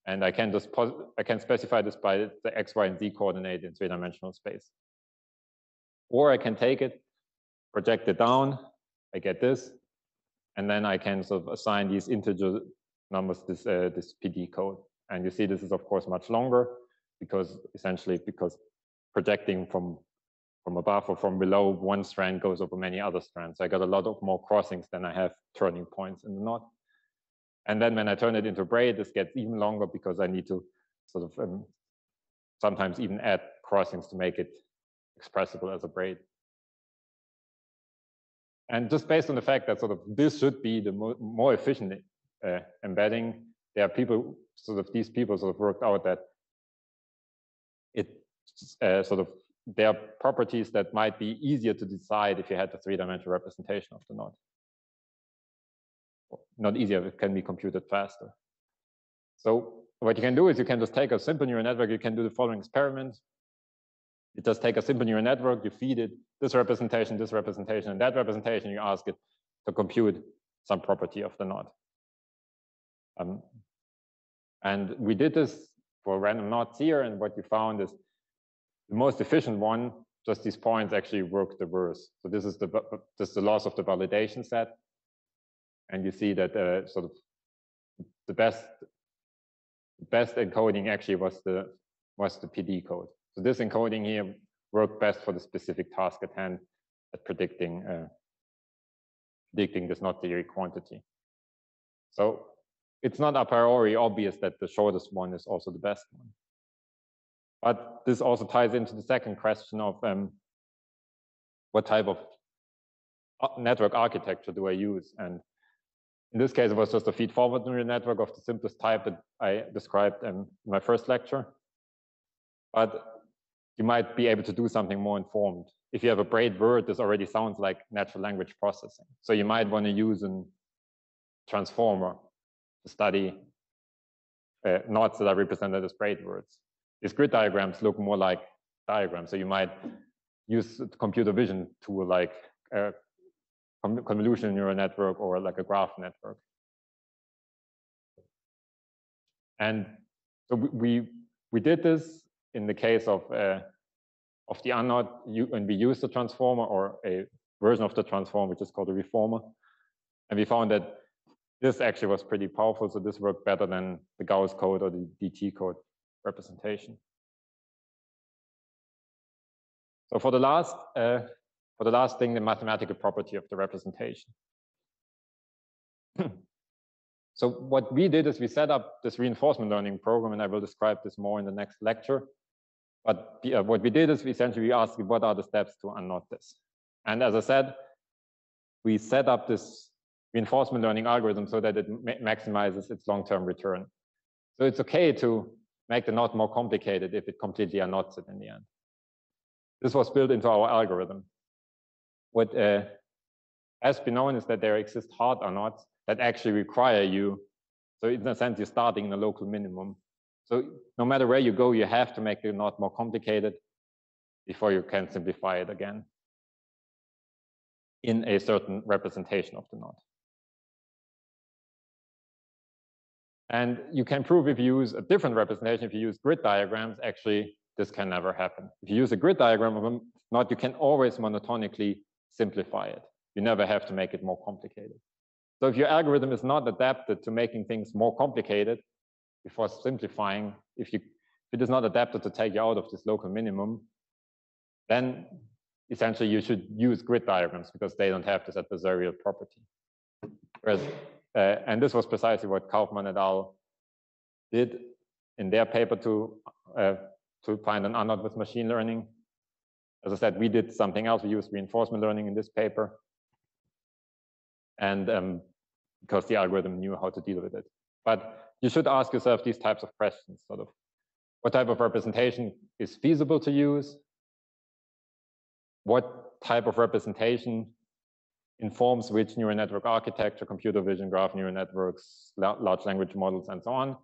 and I can just specify this by the x, y, and z coordinate in 3-dimensional space. Or I can take it, project it down, I get this, and then I can sort of assign these integer numbers this PD code. And you see this is of course much longer because projecting from above or from below one strand goes over many other strands. So I got a lot of more crossings than I have turning points in the knot. And then when I turn it into a braid, this gets even longer because I need to sort of sometimes even add crossings to make it expressible as a braid. And just based on the fact that sort of this should be the more efficient embedding, there are people, these people sort of worked out that it there are properties that might be easier to decide if you had the 3-dimensional representation of the knot. Not easier, it can be computed faster. So what you can do is you can just take a simple neural network. You can do the following experiment. You just take a simple neural network, you feed it this representation, and that representation. You ask it to compute some property of the knot. And we did this for random knots here, and what you found is the most efficient one, just these points actually work the worst. So this is the loss of the validation set. And you see that sort of the best encoding actually was the PD code. So this encoding here worked best for the specific task at hand at predicting this knot theory quantity. So it's not a priori obvious that the shortest one is also the best one. But this also ties into the second question of what type of network architecture do I use? And in this case, it was just a feed-forward neural network of the simplest type that I described in my first lecture. But you might be able to do something more informed. If you have a braid word, this already sounds like natural language processing. So you might want to use a transformer to study knots that are represented as braid words. These grid diagrams look more like diagrams. So you might use a computer vision tool like a convolutional neural network or like a graph network. And so we did this in the case of the unknot, and we used the transformer or a version of the transformer, which is called a reformer. And we found that this actually was pretty powerful. So this worked better than the Gauss code or the DT code representation. So for the last thing, the mathematical property of the representation. So what we did is we set up this reinforcement learning program, and I will describe this more in the next lecture. But what we did is we essentially asked what are the steps to unknot this. And as I said, we set up this reinforcement learning algorithm so that it maximizes its long-term return. So it's okay to make the knot more complicated if it completely unknots it in the end. This was built into our algorithm. What has been known is that there exist hard unknots that actually require you. So in a sense, you're starting in a local minimum. So no matter where you go, you have to make the knot more complicated before you can simplify it again in a certain representation of the knot. And you can prove if you use a different representation, if you use grid diagrams, actually, this can never happen. If you use a grid diagram of a knot, you can always monotonically simplify it. You never have to make it more complicated. So if your algorithm is not adapted to making things more complicated before simplifying, if it is not adapted to take you out of this local minimum, then essentially you should use grid diagrams because they don't have this adversarial property. Whereas, and this was precisely what Kaufman et al. Did in their paper to find an unknot with machine learning. As I said, we did something else. We used reinforcement learning in this paper. And because the algorithm knew how to deal with it. But you should ask yourself these types of questions, sort of, what type of representation is feasible to use? What type of representation informs which neural network architecture, computer vision, graph neural networks, large language models, and so on?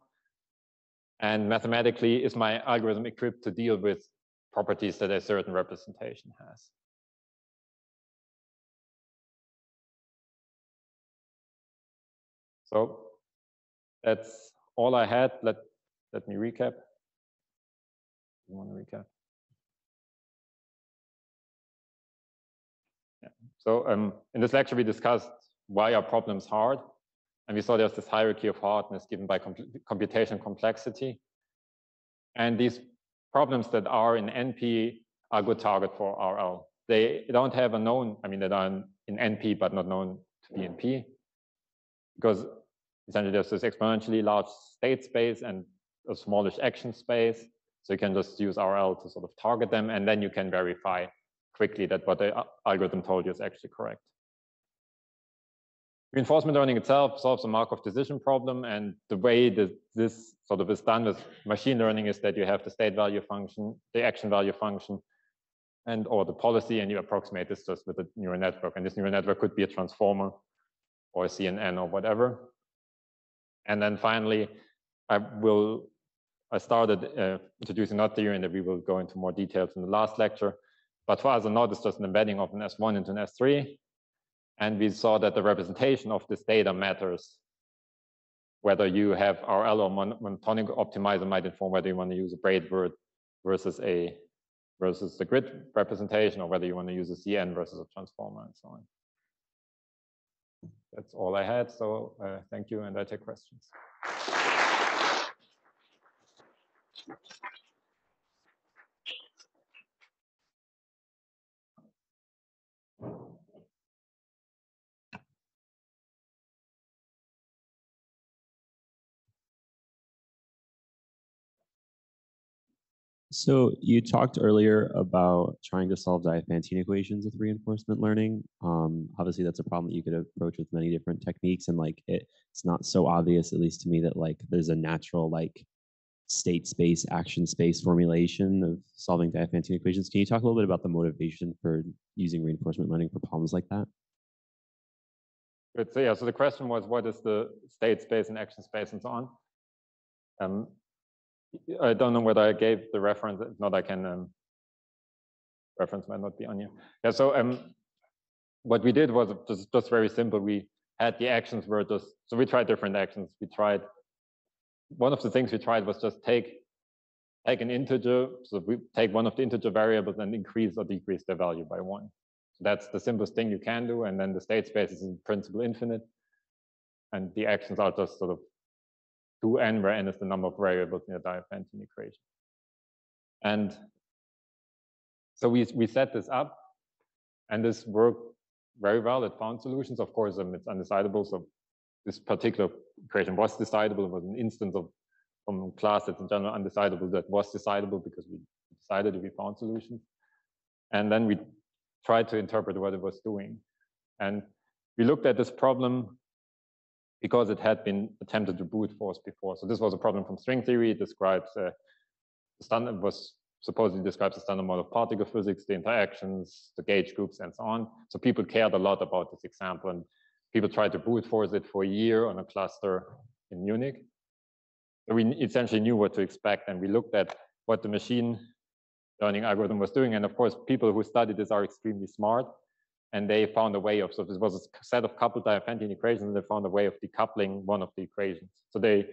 And mathematically, is my algorithm equipped to deal with properties that a certain representation has? So that's all I had. Let me recap. You want to recap? Yeah. So in this lecture, we discussed why are problems hard. And we saw there's this hierarchy of hardness given by computation complexity. And these problems that are in NP are a good target for RL. They don't have a known, I mean, that are in NP, but not known to be in P. Because essentially there's this exponentially large state space and a smallish action space. So you can just use RL to sort of target them, and then you can verify quickly that what the algorithm told you is actually correct. Reinforcement learning itself solves a Markov decision problem, and the way that this sort of is done with machine learning is that you have the state value function, the action value function, and or the policy, and you approximate this just with a neural network. And this neural network could be a transformer or a CNN or whatever. And then finally, I started introducing knot theory, and we will go into more details in the last lecture. But for us, a knot is just an embedding of an S1 into an S3. And we saw that the representation of this data matters. Whether you have RL or monotonic optimizer might inform whether you want to use a braid word versus the grid representation, or whether you want to use a CN versus a transformer and so on. That's all I had. So thank you, and I take questions. So you talked earlier about trying to solve Diophantine equations with reinforcement learning. Obviously, that's a problem that you could approach with many different techniques, and like it's not so obvious, at least to me, that like there's a natural like state space, action space formulation of solving Diophantine equations. Can you talk a little bit about the motivation for using reinforcement learning for problems like that? Good. So yeah, so the question was, what is the state space and action space and so on? I don't know whether I gave the reference. If not, I can. Reference might not be on here. Yeah. So what we did was just very simple. We had the actions were just, so we tried different actions. We tried, one of the things we tried was just take an integer. So we take one of the integer variables and increase or decrease the value by 1. So that's the simplest thing you can do. And then the state space is in principle infinite. And the actions are just sort of 2n, where n is the number of variables in the Diophantine equation. And so we set this up, and this worked very well. It found solutions. Of course, it's undecidable. So this particular equation was decidable. It was an instance of from class that's in general undecidable that was decidable because we decided we found solutions. And then we tried to interpret what it was doing. And we looked at this problem because it had been attempted to brute force before. So this was a problem from string theory. It describes the standard, was supposedly describes the standard model of particle physics, the interactions, the gauge groups, and so on. So people cared a lot about this example, and people tried to brute force it for a year on a cluster in Munich. So we essentially knew what to expect, and we looked at what the machine learning algorithm was doing. And of course, people who studied this are extremely smart. And they found a way of, so this was a set of coupled Diophantine equations, and they found a way of decoupling one of the equations. So they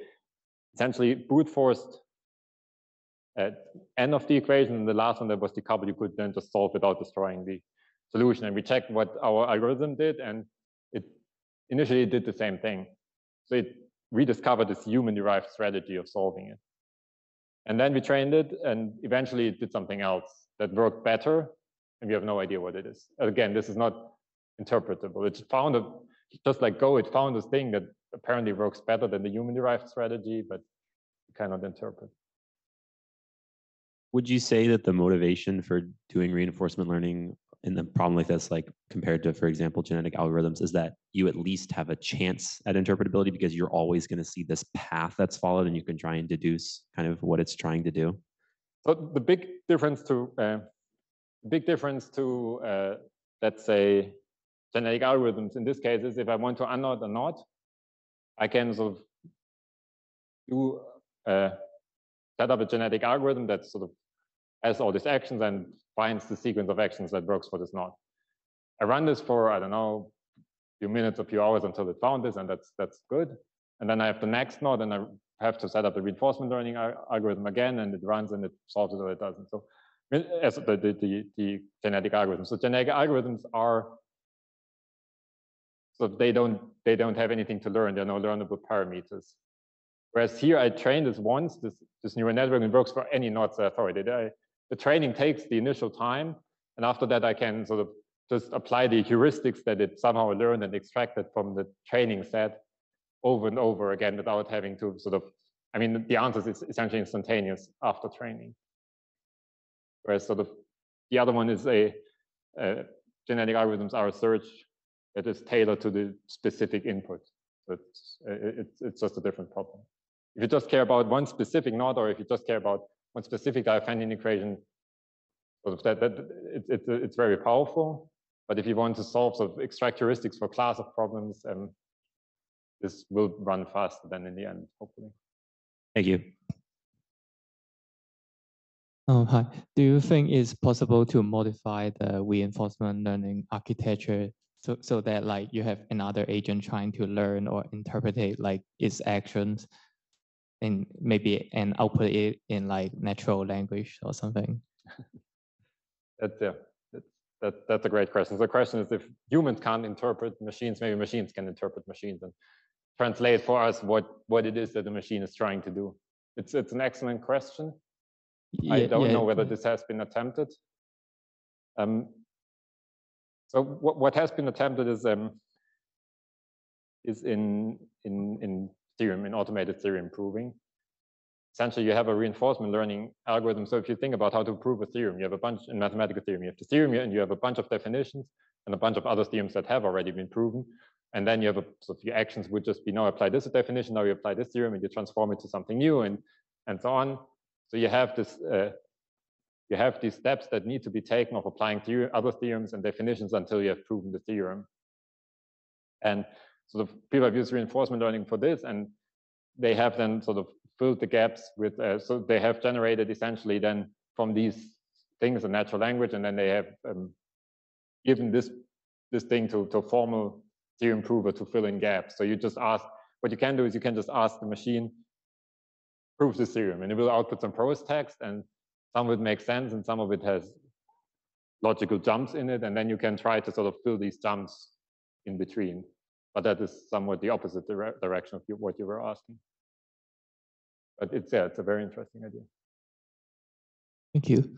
essentially brute forced n of the equation, and the last one that was decoupled, you could then just solve without destroying the solution. And we checked what our algorithm did, and it initially did the same thing. So it rediscovered this human-derived strategy of solving it. And then we trained it, and eventually it did something else that worked better, and we have no idea what it is. Again, this is not interpretable. It found just like Go, it found this thing that apparently works better than the human-derived strategy, but you cannot interpret. Would you say that the motivation for doing reinforcement learning in a problem like this, like compared to, for example, genetic algorithms, is that you at least have a chance at interpretability because you're always going to see this path that's followed, and you can try and deduce kind of what it's trying to do? So the big difference to let's say, genetic algorithms in this case is if I want to unknot a knot, I can sort of do set up a genetic algorithm that sort of has all these actions and finds the sequence of actions that works for this knot. I run this for, I don't know, a few minutes, a few hours until it found this, and that's good. And then I have the next knot, and I have to set up the reinforcement learning algorithm again, and it runs and it solves it or it doesn't. So as the genetic algorithms. So genetic algorithms are, so they don't have anything to learn. There are no learnable parameters. Whereas here I trained this once, this neural network, and works for any knots that I throw it. The training takes the initial time, and after that I can sort of just apply the heuristics that it somehow learned and extracted from the training set over and over again without having to sort of, I mean, the answer is essentially instantaneous after training. Whereas sort of the other one is genetic algorithms are a search that is tailored to the specific input. So it's just a different problem. If you just care about one specific knot, or if you just care about one specific Diophantine equation, sort of it's very powerful. But if you want to solve sort of extract heuristics for a class of problems, this will run faster than in the end, hopefully. Thank you. Hi. Do you think it's possible to modify the reinforcement learning architecture So that like you have another agent trying to learn or interpret like its actions and maybe and output it in like natural language or something. That's a great question. The question is, if humans can't interpret machines, maybe machines can interpret machines and translate for us what it is that the machine is trying to do. It's an excellent question. Yeah, I don't yeah. know whether this has been attempted. So what has been attempted is in theorem, in automated theorem proving. Essentially, you have a reinforcement learning algorithm. So if you think about how to prove a theorem, you have a bunch in mathematical theorem. You have the theorem and you have a bunch of definitions and a bunch of other theorems that have already been proven. And then you have so your actions would just be, now apply this definition, now you apply this theorem, and you transform it to something new, and so on. So you have this. You have these steps that need to be taken of applying other theorems and definitions until you have proven the theorem. And sort of people have used reinforcement learning for this, and they have then sort of filled the gaps with, so they have generated essentially then from these things a natural language, and then they have given this thing to a formal theorem prover to fill in gaps. So you just ask, what you can do is you can just ask the machine, prove this theorem, and it will output some prose text, and some of it makes sense and some of it has logical jumps in it, and then you can try to sort of fill these jumps in between. But that is somewhat the opposite direction of what you were asking. But it's a very interesting idea. Thank you.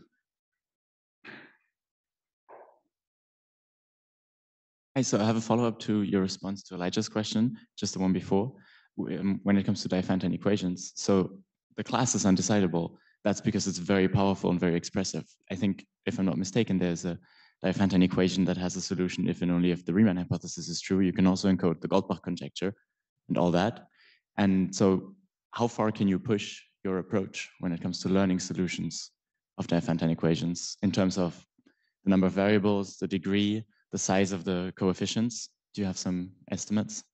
Hi, so I have a follow-up to your response to Elijah's question, just the one before, when it comes to Diophantine equations. So the class is undecidable. That's because it's very powerful and very expressive. I think, if I'm not mistaken, there's a Diophantine equation that has a solution if and only if the Riemann hypothesis is true. You can also encode the Goldbach conjecture and all that. And so how far can you push your approach when it comes to learning solutions of Diophantine equations in terms of the number of variables, the degree, the size of the coefficients? Do you have some estimates?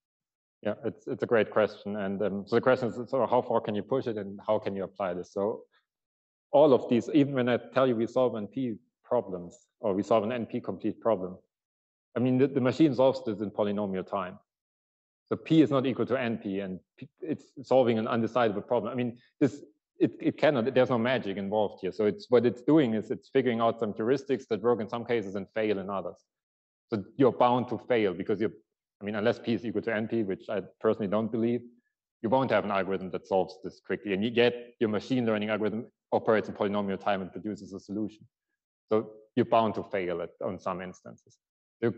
Yeah, it's a great question. And so the question is, so how far can you push it and how can you apply this? So all of these, even when I tell you we solve NP problems or we solve an NP complete problem, I mean, the machine solves this in polynomial time. So P is not equal to NP, and it's solving an undecidable problem. I mean, it cannot, there's no magic involved here. So what it's doing is it's figuring out some heuristics that work in some cases and fail in others. So you're bound to fail because I mean, unless P is equal to NP, which I personally don't believe, you won't have an algorithm that solves this quickly. And yet your machine learning algorithm operates in polynomial time and produces a solution. So you're bound to fail on some instances. The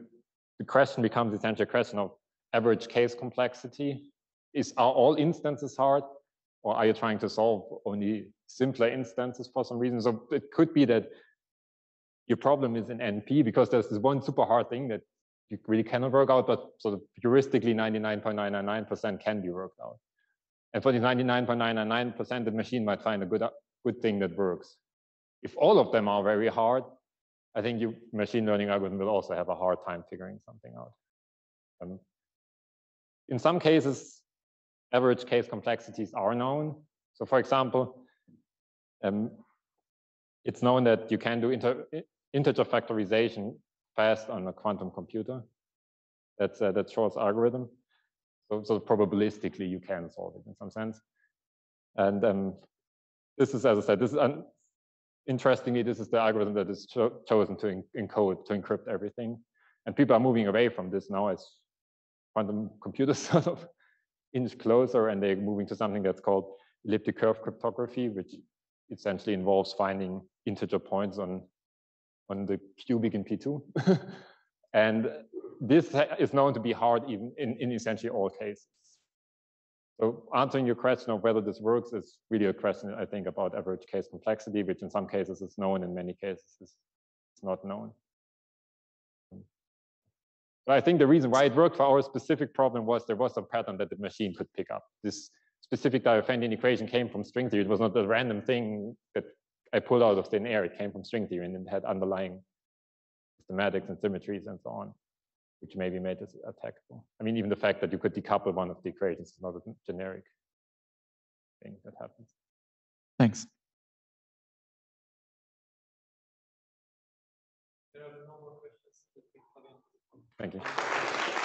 question becomes essentially a question of average case complexity. Are all instances hard, or are you trying to solve only simpler instances for some reason? So it could be that your problem is in NP because there's this one super hard thing that you really cannot work out, but sort of heuristically 99.999% can be worked out. And for the 99.999%, the machine might find a good thing that works. If all of them are very hard, I think your machine learning algorithm will also have a hard time figuring something out. In some cases, average case complexities are known. So for example, it's known that you can do integer factorization fast on a quantum computer. That's Shor's algorithm. So probabilistically, you can solve it in some sense. And this is, as I said, this is interestingly, this is the algorithm that is chosen to encode, to encrypt everything. And people are moving away from this now as quantum computers sort of inch closer, and they're moving to something that's called elliptic curve cryptography, which essentially involves finding integer points on the cubic in P2. And this is known to be hard even in essentially all cases. So answering your question of whether this works is really a question, I think, about average case complexity, which in some cases is known, in many cases is not known. But I think the reason why it worked for our specific problem was there was a pattern that the machine could pick up. This specific Diophantine equation came from string theory. It was not a random thing that I pulled out of thin air. It came from string theory, and it had underlying systematics and symmetries and so on, which maybe made this attackable. I mean, even the fact that you could decouple one of the equations is not a generic thing that happens. Thanks. There are no more questions. Thank you.